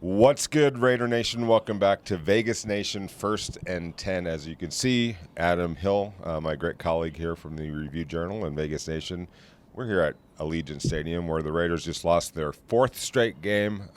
What's good, Raider Nation? Welcome back to Vegas Nation, 1st and 10. As you can see, Adam Hill, my great colleague here from the Review Journal and Vegas Nation. We're here at Allegiant Stadium where the Raiders just lost their 4th straight game.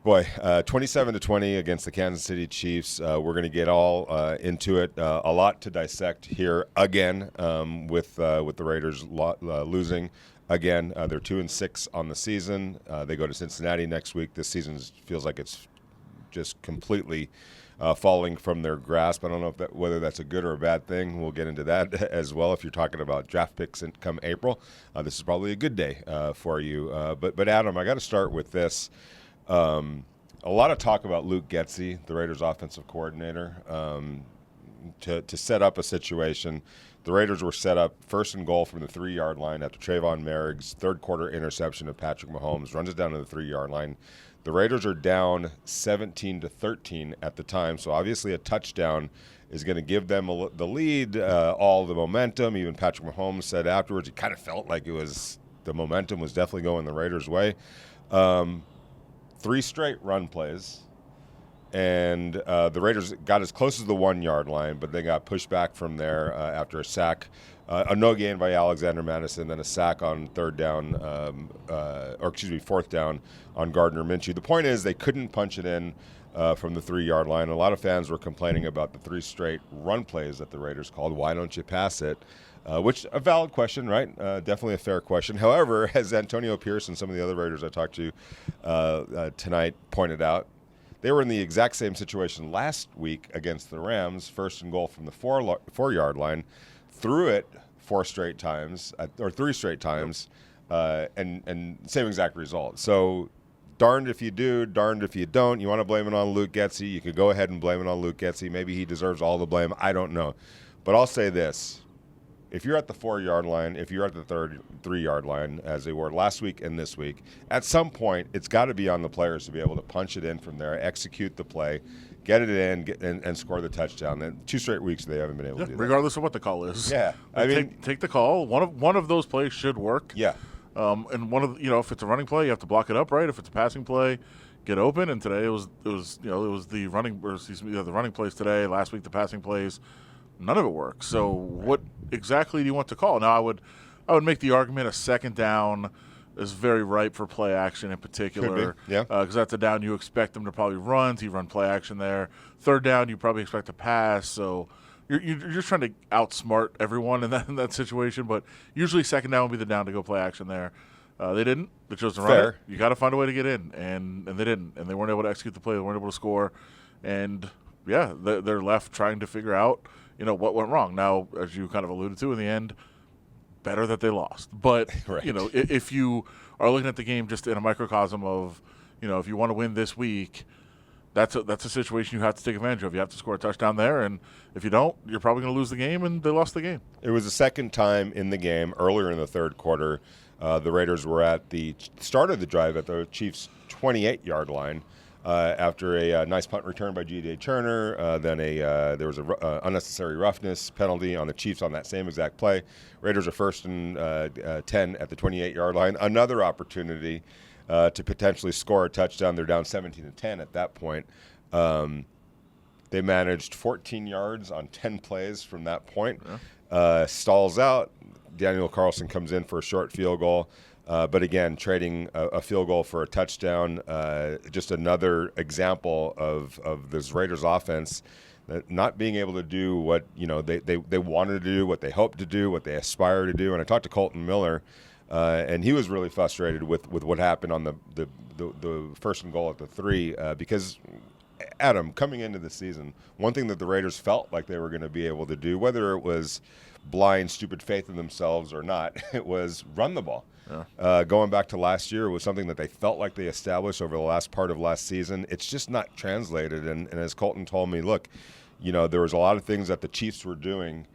27-20 against the Kansas City Chiefs. We're going to get all into it. A lot to dissect here again with the Raiders losing. Again, they're 2-6 on the season. They go to Cincinnati next week. This season feels like it's just completely falling from their grasp. I don't know whether that's a good or a bad thing. We'll get into that as well. If you're talking about draft picks come April, this is probably a good day for you. But Adam, I got to start with this. A lot of talk about Luke Getsy, the Raiders' offensive coordinator, to set up a situation. The Raiders were set up 1st and goal from the 3-yard line after Trayvon Merrick's third-quarter interception of Patrick Mahomes runs it down to the 3-yard line. The Raiders are down 17-13 at the time, so obviously a touchdown is going to give them the lead, all the momentum. Even Patrick Mahomes said afterwards he kind of felt like the momentum was definitely going the Raiders' way. 3 straight run plays. And the Raiders got as close as the 1-yard line, but they got pushed back from there after a sack. A no gain by Alexander Madison, then a sack on 4th down on Gardner Minshew. The point is they couldn't punch it in from the 3-yard line. A lot of fans were complaining about the 3 straight run plays that the Raiders called. Why don't you pass it? Which a valid question, right? Definitely a fair question. However, as Antonio Pierce and some of the other Raiders I talked to tonight pointed out, they were in the exact same situation last week against the Rams, 1st and goal from the 4-yard line, threw it 3 straight times, and same exact result. So darned if you do, darned if you don't. You want to blame it on Luke Getsy, you could go ahead and blame it on Luke Getsy. Maybe he deserves all the blame. I don't know. But I'll say this. If you're at the 4-yard line, if you're at the 3-yard line, as they were last week and this week, at some point it's got to be on the players to be able to punch it in from there, execute the play, get it in, and score the touchdown. And 2 straight weeks they haven't been able to do that. Regardless of what the call is. Yeah, I mean, take the call. One of those plays should work. Yeah. And if it's a running play, you have to block it up, right? If it's a passing play, get open. And today it was the running plays today. Last week the passing plays. None of it works. So what exactly do you want to call? Now I would make the argument a 2nd down is very ripe for play action in particular. Could be. Yeah. Because that's a down you expect them to probably run. So you run play action there. 3rd down you probably expect to pass. So you're just trying to outsmart everyone in that situation. But usually 2nd down would be the down to go play action there. They didn't. They chose to run it. You got to find a way to get in, and they didn't. And they weren't able to execute the play. They weren't able to score. And yeah, they're left trying to figure out what went wrong. Now, as you kind of alluded to in the end, better that they lost. But, right. If you are looking at the game just in a microcosm of, if you want to win this week, that's a situation you have to take advantage of. You have to score a touchdown there, and if you don't, you're probably going to lose the game, and they lost the game. It was the 2nd time in the game, earlier in the 3rd quarter, the Raiders were at the start of the drive at the Chiefs' 28-yard line. After a nice punt return by G.J. Turner, then there was a unnecessary roughness penalty on the Chiefs on that same exact play. Raiders are 1st and 10 at the 28-yard line. Another opportunity to potentially score a touchdown. They're down 17-10 at that point. They managed 14 yards on 10 plays from that point. Yeah. Stalls out. Daniel Carlson comes in for a short field goal. But again, trading a field goal for a touchdown, just another example of this Raiders offense not being able to do what they wanted to do, what they hoped to do, what they aspire to do. And I talked to Colton Miller, and he was really frustrated with what happened on the 1st and goal at the 3, because Adam, coming into the season, one thing that the Raiders felt like they were going to be able to do, whether it was blind, stupid faith in themselves or not, it was run the ball. Yeah. Going back to last year, it was something that they felt like they established over the last part of last season. It's just not translated. And as Colton told me, look, there was a lot of things that the Chiefs were doing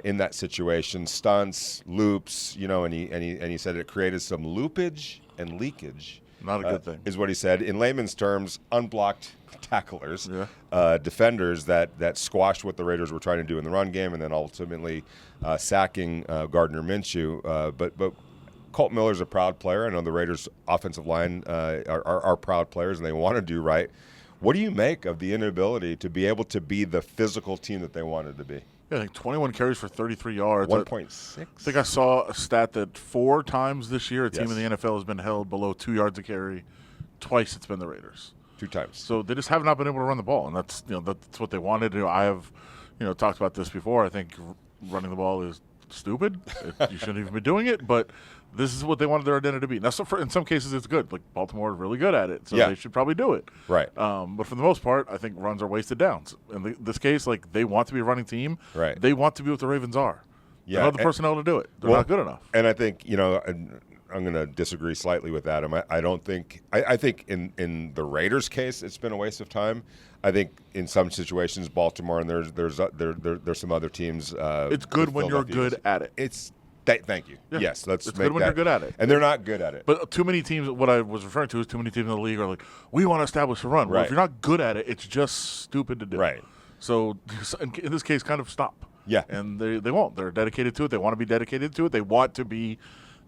in that situation, stunts, loops, and he said it created some loopage and leakage. Not a good thing. Is what he said. In layman's terms, unblocked tacklers, defenders that squashed what the Raiders were trying to do in the run game, and then ultimately sacking Gardner Minshew. But Colt Miller's a proud player. I know the Raiders' offensive line are proud players, and they want to do right. What do you make of the inability to be able to be the physical team that they wanted to be? Yeah, I think 21 carries for 33 yards. 1.6. I think I saw a stat that 4 times this year a team in the NFL has been held below 2 yards a carry. Twice it's been the Raiders. 2 times. So they just have not been able to run the ball, and that's what they wanted. I have talked about this before. I think running the ball is stupid. You shouldn't even be doing it, but this is what they wanted their identity to be. Now, in some cases, it's good. Like Baltimore is really good at it, so they should probably do it. Right. But for the most part, I think runs are wasted downs. In this case, like they want to be a running team. Right. They want to be what the Ravens are. Yeah. They don't have the personnel to do it. They're not good enough. And I think I'm going to disagree slightly with Adam. I don't think – I think in the Raiders' case, it's been a waste of time. I think in some situations, Baltimore and there's some other teams. It's good when you're good at it. It's thank you. Yeah. Yes, let's it's make good when you're good at it. And they're not good at it. But too many teams. What I was referring to is too many teams in the league are like, we want to establish a run. Well, if you're not good at it, it's just stupid to do. Right. So in this case, kind of stop. Yeah. And they won't. They're dedicated to it. They want to be dedicated to it. They want to be.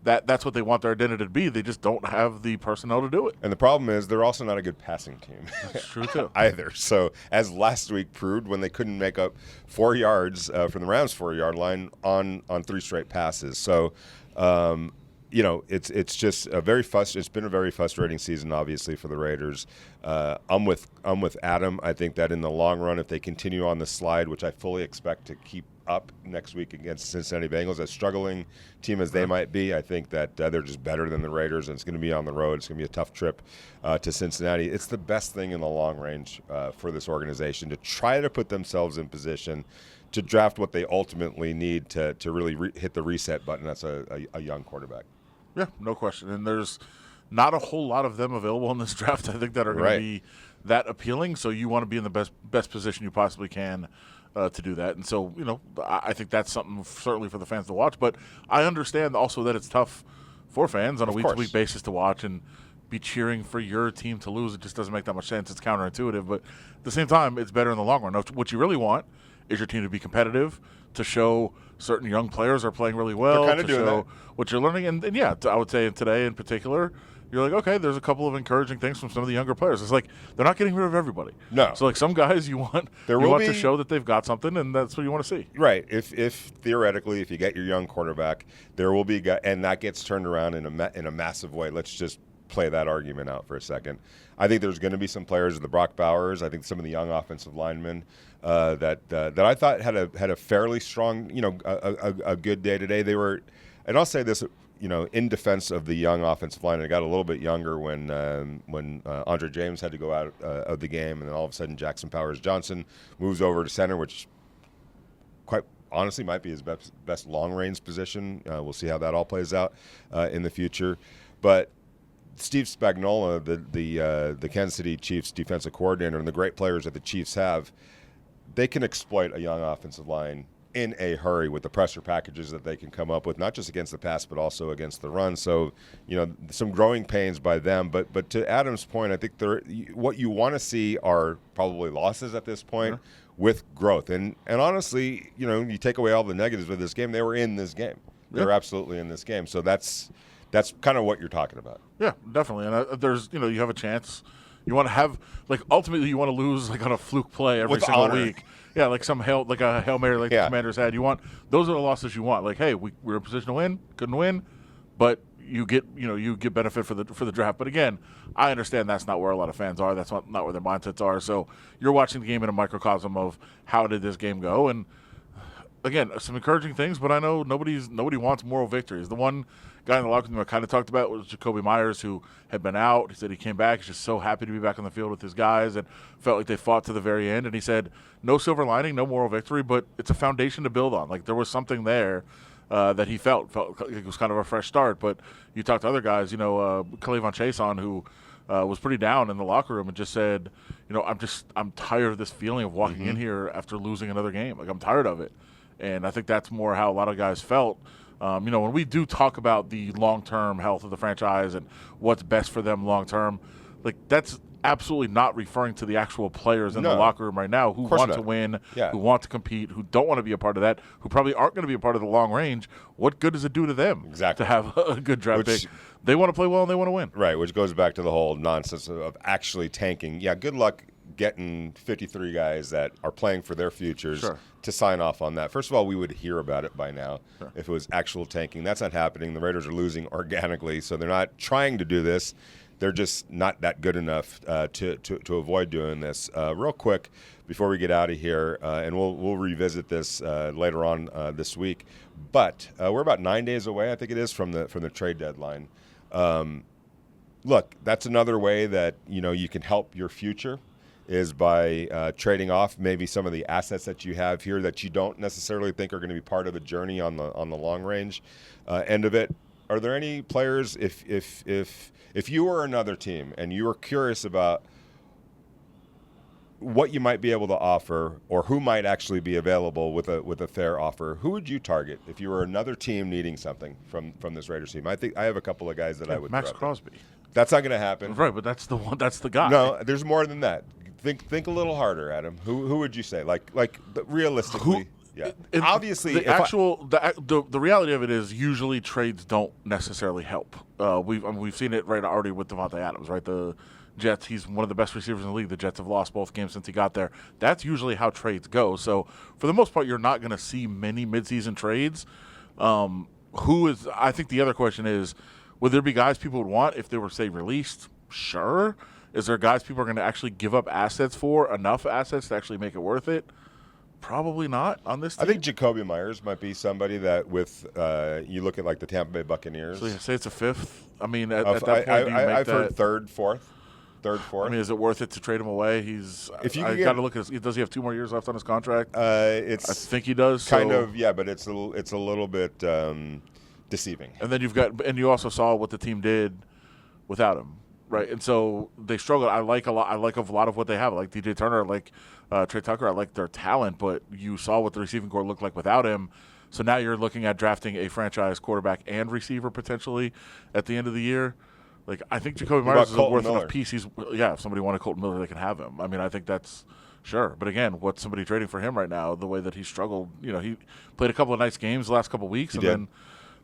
That's what they want their identity to be. They just don't have the personnel to do it. And the problem is they're also not a good passing team. That's true, too. Either. So as last week proved when they couldn't make up 4 yards from the Rams' 4-yard line on 3 straight passes. So, it's just it's been a very frustrating season, obviously, for the Raiders. I'm with Adam. I think that in the long run, if they continue on the slide, which I fully expect to keep up next week against Cincinnati Bengals, as struggling team as they might be, I think that they're just better than the Raiders, and it's going to be on the road. It's going to be a tough trip to Cincinnati. It's the best thing in the long range for this organization to try to put themselves in position to draft what they ultimately need to really hit the reset button. That's a young quarterback. Yeah, no question. And there's not a whole lot of them available in this draft, I think, that are going to be that appealing. So you want to be in the best position you possibly can to do that. And so, I think that's something certainly for the fans to watch. But I understand also that it's tough for fans on a week-to-week basis to watch and be cheering for your team to lose. It just doesn't make that much sense. It's counterintuitive. But at the same time, it's better in the long run. Now, what you really want is your team to be competitive, to show certain young players are playing really well, to show what you're learning. And I would say today in particular, you're like, okay, there's a couple of encouraging things from some of the younger players. It's like they're not getting rid of everybody. No. So like some guys you want to show that they've got something, and that's what you want to see. Right. If theoretically, if you get your young quarterback, there will be and that gets turned around in a massive way. Let's just play that argument out for a second. I think there's going to be some players, the Brock Bowers. I think some of the young offensive linemen that I thought had a fairly strong, a good day today. They were, and I'll say this, in defense of the young offensive line, it got a little bit younger when Andre James had to go out of the game, and then all of a sudden Jackson Powers Johnson moves over to center, which quite honestly might be his best long range position. We'll see how that all plays out in the future, but Steve Spagnuolo, the Kansas City Chiefs defensive coordinator, and the great players that the Chiefs have, they can exploit a young offensive line in a hurry with the pressure packages that they can come up with, not just against the pass, but also against the run. So, some growing pains by them. But to Adam's point, I think what you want to see are probably losses at this point with growth. And honestly, you take away all the negatives of this game, they were in this game. They were absolutely in this game. So that's kind of what you're talking about. Yeah, definitely. And there's, you have a chance. You want to have, ultimately you want to lose, on a fluke play every single week. Yeah, like a Hail Mary the Commanders had. Those are the losses you want. Like, hey, we're in position to win, couldn't win, but you get benefit for the draft. But again, I understand that's not where a lot of fans are. That's not where their mindsets are. So you're watching the game in a microcosm of how did this game go. And again, some encouraging things, but I know nobody wants moral victories. The one guy in the locker room I kind of talked about was Jacoby Myers, who had been out. He said he came back. He's just so happy to be back on the field with his guys and felt like they fought to the very end. And he said, no silver lining, no moral victory, but it's a foundation to build on. Like there was something there that he felt like it was kind of a fresh start. But you talk to other guys, Khalevon Chason, who was pretty down in the locker room and just said, I'm tired of this feeling of walking in here after losing another game. Like I'm tired of it. And I think that's more how a lot of guys felt. When we do talk about the long-term health of the franchise and what's best for them long-term, like that's absolutely not referring to the actual players in the No. locker room right now who Of course want not. to win, Yeah. who want to compete, who don't want to be a part of that, who probably aren't going to be a part of the long range. What good does it do to them Exactly. to have a good draft pick? They want to play well and they want to win. Right, which goes back to the whole nonsense of actually tanking. Yeah, good luck getting 53 guys that are playing for their futures Sure. to sign off on that. First of all, we would hear about it by now if it was actual tanking. That's not happening. The Raiders are losing organically, so they're not trying to do this. They're just not that good enough to avoid doing this. Real quick, before we get out of here, and we'll revisit this later on this week. But we're about 9 days away, I think it is, from the trade deadline. Look, that's another way that you can help your future is by trading off maybe some of the assets that you have here that you don't necessarily think are going to be part of the journey on the long range end of it. Are there any players, if you were another team and you were curious about what you might be able to offer or who might actually be available with a fair offer, who would you target if you were another team needing something from this Raiders team? I think I have a couple of guys that I would. Max Crosby. That's not going to happen. Right, but that's the one. That's the guy. No, there's more than that. Think a little harder, Adam. Who would you say? Like realistically. Yeah. Obviously, the reality of it is usually trades don't necessarily help. We've seen it right already with Devontae Adams, right? The Jets, he's one of the best receivers in the league. The Jets have lost both games since he got there. That's usually how trades go. So for the most part, you're not going to see many midseason trades. I think the other question is, would there be guys people would want if they were, say, released? Sure. Is there guys people are going to actually give up assets for, enough assets to actually make it worth it? Probably not on this team. I think Jacoby Myers might be somebody that with you look at like the Tampa Bay Buccaneers. So you say it's a fifth? I mean, at that point, do you make I've that? heard third, fourth. I mean, is it worth it to trade him away? I got to look at does he have 2 more years left on his contract? I think he does. Kind of, yeah, but it's a little bit deceiving. And then you also saw what the team did without him. Right, and so they struggled. I like a lot of what they have. I like DJ Turner, I like Trey Tucker. I like their talent, but you saw what the receiving core looked like without him. So now you're looking at drafting a franchise quarterback and receiver potentially at the end of the year. Like I think Jacoby Myers is a worth enough piece. If somebody wanted Colton Miller, they can have him. I mean, I think that's sure. But again, what's somebody trading for him right now? The way that he struggled, he played a couple of nice games the last couple of weeks, then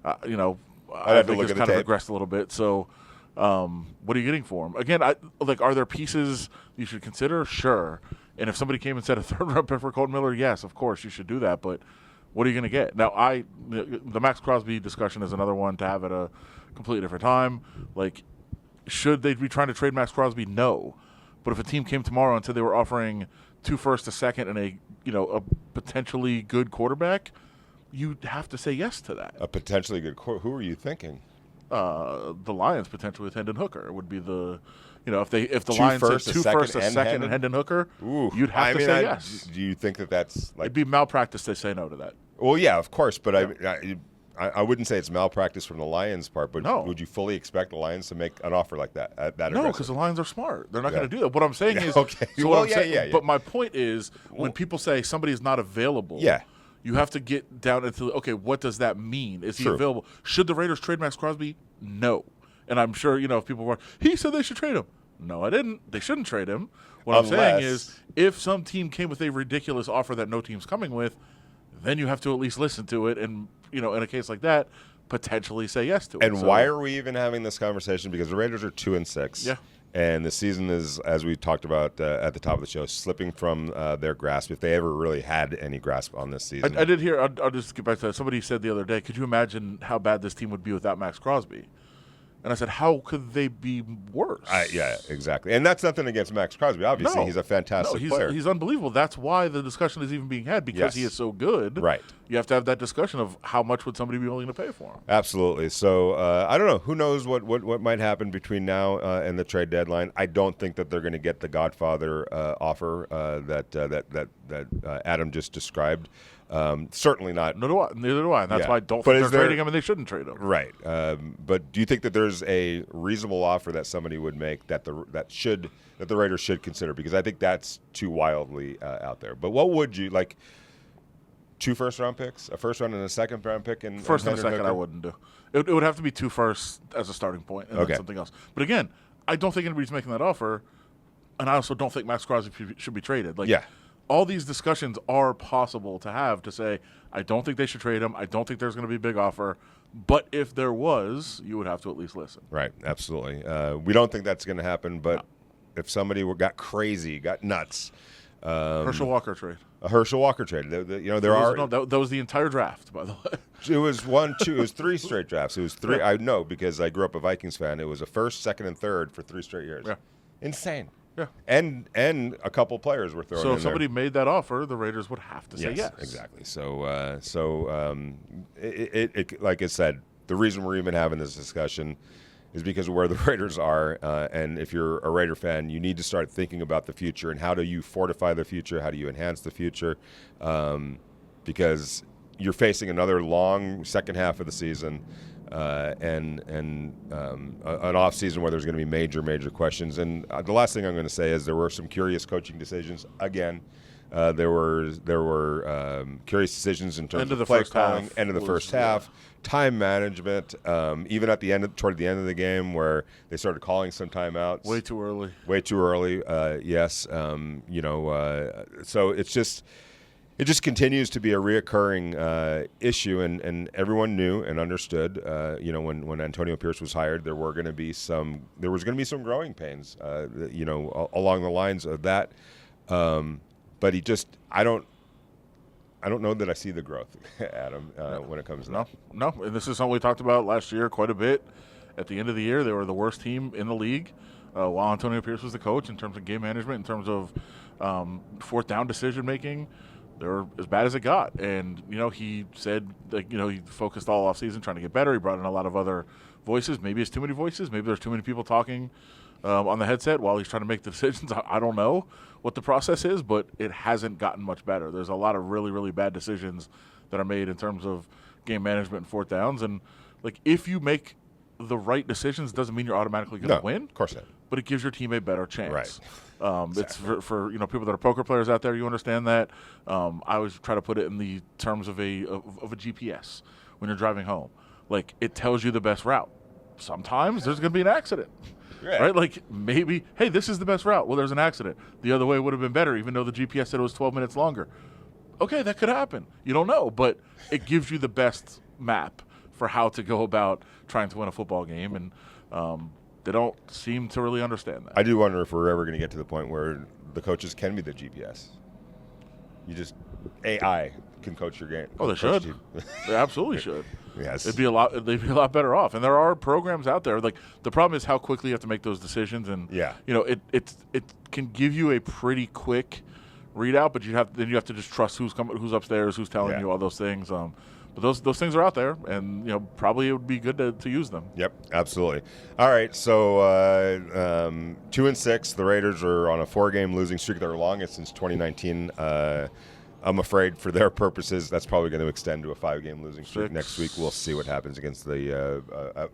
I think it's kind of regressed a little bit. So. What are you getting for him? Again, are there pieces you should consider? Sure. And if somebody came and said a third-round pick for Colton Miller, yes, of course, you should do that. But what are you going to get? Now, the Max Crosby discussion is another one to have at a completely different time. Like, should they be trying to trade Max Crosby? No. But if a team came tomorrow and said they were offering 2 firsts, a second, and a potentially good quarterback, you'd have to say yes to that. A potentially good who are you thinking? The Lions potentially with Hendon Hooker would be the, if the Lions said 2 firsts, a second, and Hendon Hooker, you'd have to say yes. Do you think that's like? It'd be malpractice to say no to that. Well, yeah, of course, but I wouldn't say it's malpractice from the Lions' part. But would you fully expect the Lions to make an offer like that? No, because the Lions are smart. They're not going to do that. What I'm saying is, okay. So what I'm saying, but my point is, when people say somebody is not available, you have to get down into, okay, what does that mean? Is he available? Should the Raiders trade Max Crosby? No. And I'm sure, if people were, he said they should trade him. No, I didn't. They shouldn't trade him. What I'm saying is, if some team came with a ridiculous offer that no team's coming with, then you have to at least listen to it and, in a case like that, potentially say yes to it. And why are we even having this conversation? Because the Raiders are 2-6. Yeah. And the season is, as we talked about at the top of the show, slipping from their grasp, if they ever really had any grasp on this season. I did hear, I'll just get back to that. Somebody said the other day, could you imagine how bad this team would be without Max Crosby? And I said, how could they be worse? Yeah, exactly. And that's nothing against Max Crosby. Obviously, he's a fantastic player. He's unbelievable. That's why the discussion is even being had, because he is so good. Right. You have to have that discussion of how much would somebody be willing to pay for him. Absolutely. So I don't know. Who knows what might happen between now and the trade deadline? I don't think that they're going to get the Godfather offer that Adam just described. Certainly not. Neither do I. And that's why I don't think they're trading him, and they shouldn't trade him. Right. But do you think that there's a reasonable offer that somebody would make that the Raiders should consider? Because I think that's too wildly out there. But what would you like? 2 first-round picks, a first round and a second-round pick, and first and a second, I wouldn't do. It would have to be 2 firsts as a starting point, and then something else. But again, I don't think anybody's making that offer, and I also don't think Max Crosby should be traded. Like, Yeah. all these discussions are possible to have to say, I don't think they should trade him. I don't think there's going to be a big offer. But if there was, you would have to at least listen. Right, absolutely. We don't think that's going to happen, but if somebody got crazy, got nuts. Herschel Walker trade. A Herschel Walker trade. That was the entire draft, by the way. It was 3 straight drafts. It was 3. Yeah. I know because I grew up a Vikings fan. It was a first, second, and third for 3 straight years. Yeah. Insane. Yeah. And a couple players were thrown in So there. if somebody made that offer, the Raiders would have to say yes. Exactly. So like I said, the reason we're even having this discussion is because of where the Raiders are. And if you're a Raider fan, you need to start thinking about the future and how do you fortify the future? How do you enhance the future? Because you're facing another long second half of the season. And an off season where there's going to be major questions. And the last thing I'm going to say is there were some curious coaching decisions. Again, there were curious decisions in terms of play calling, end of the first half, time management. Even at the end, toward the end of the game, where they started calling some timeouts. Way too early. Way too early. Yes. So it's just. It just continues to be a reoccurring issue, and everyone knew and understood. When Antonio Pierce was hired, there was going to be some growing pains. Along the lines of that. But I don't know that I see the growth, Adam, when it comes to that. No. And this is something we talked about last year quite a bit. At the end of the year, they were the worst team in the league while Antonio Pierce was the coach in terms of game management, in terms of fourth down decision making. They were as bad as it got. And, he said that, he focused all offseason trying to get better. He brought in a lot of other voices. Maybe it's too many voices. Maybe there's too many people talking on the headset while he's trying to make the decisions. I don't know what the process is, but it hasn't gotten much better. There's a lot of really, really bad decisions that are made in terms of game management and fourth downs. And, if you make the right decisions, doesn't mean you're automatically going to win. Of course not. But it gives your team a better chance. Right. Exactly. It's for people that are poker players out there. You understand that. I always try to put it in the terms of a GPS when you're driving home. It tells you the best route. Sometimes there's going to be an accident, right? Maybe, hey, this is the best route. Well, there's an accident. The other way would have been better, even though the GPS said it was 12 minutes longer. Okay, that could happen. You don't know, but it gives you the best map for how to go about trying to win a football game, and they don't seem to really understand that. I do wonder if we're ever going to get to the point where the coaches can be the GPS. AI can coach your game. Oh, they should. They absolutely should. Yes. They'd be a lot better off. And there are programs out there. The problem is how quickly you have to make those decisions. And it can give you a pretty quick readout, but you have to just trust who's upstairs, who's telling you all those things. But those things are out there, and probably it would be good to use them. Yep, absolutely. All right, so 2-6. The Raiders are on a 4-game losing streak, their longest since 2019. I'm afraid for their purposes, that's probably going to extend to a 5-game losing streak next week. We'll see what happens against the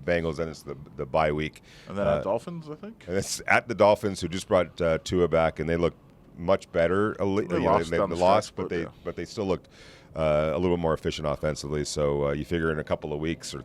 Bengals, and it's the bye week. And then at Dolphins, I think. And it's at the Dolphins, who just brought Tua back, and they look much better. They lost, but they still looked a little bit more efficient offensively. So you figure in a couple of weeks,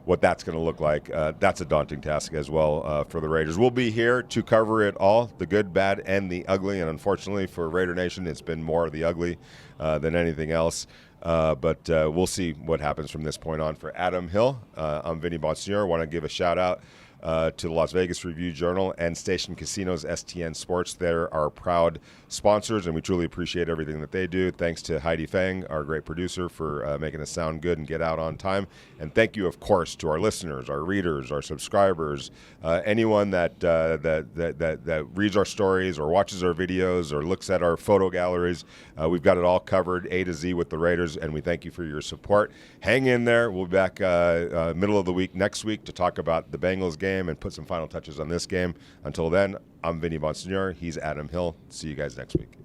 what that's going to look like. That's a daunting task as well for the Raiders. We'll be here to cover it all, the good, bad, and the ugly. And unfortunately for Raider Nation, it's been more of the ugly than anything else. But we'll see what happens from this point on. For Adam Hill, I'm Vinny Bonsignore. I want to give a shout-out to the Las Vegas Review-Journal and Station Casinos STN Sports. They're our proud sponsors, and we truly appreciate everything that they do. Thanks to Heidi Fang, our great producer, for making us sound good and get out on time. And thank you, of course, to our listeners, our readers, our subscribers, anyone that reads our stories or watches our videos or looks at our photo galleries. We've got it all covered, A to Z, with the Raiders, and we thank you for your support. Hang in there. We'll be back middle of the week next week to talk about the Bengals game and put some final touches on this game. Until then, I'm Vinny Bonsignore. He's Adam Hill. See you guys next week.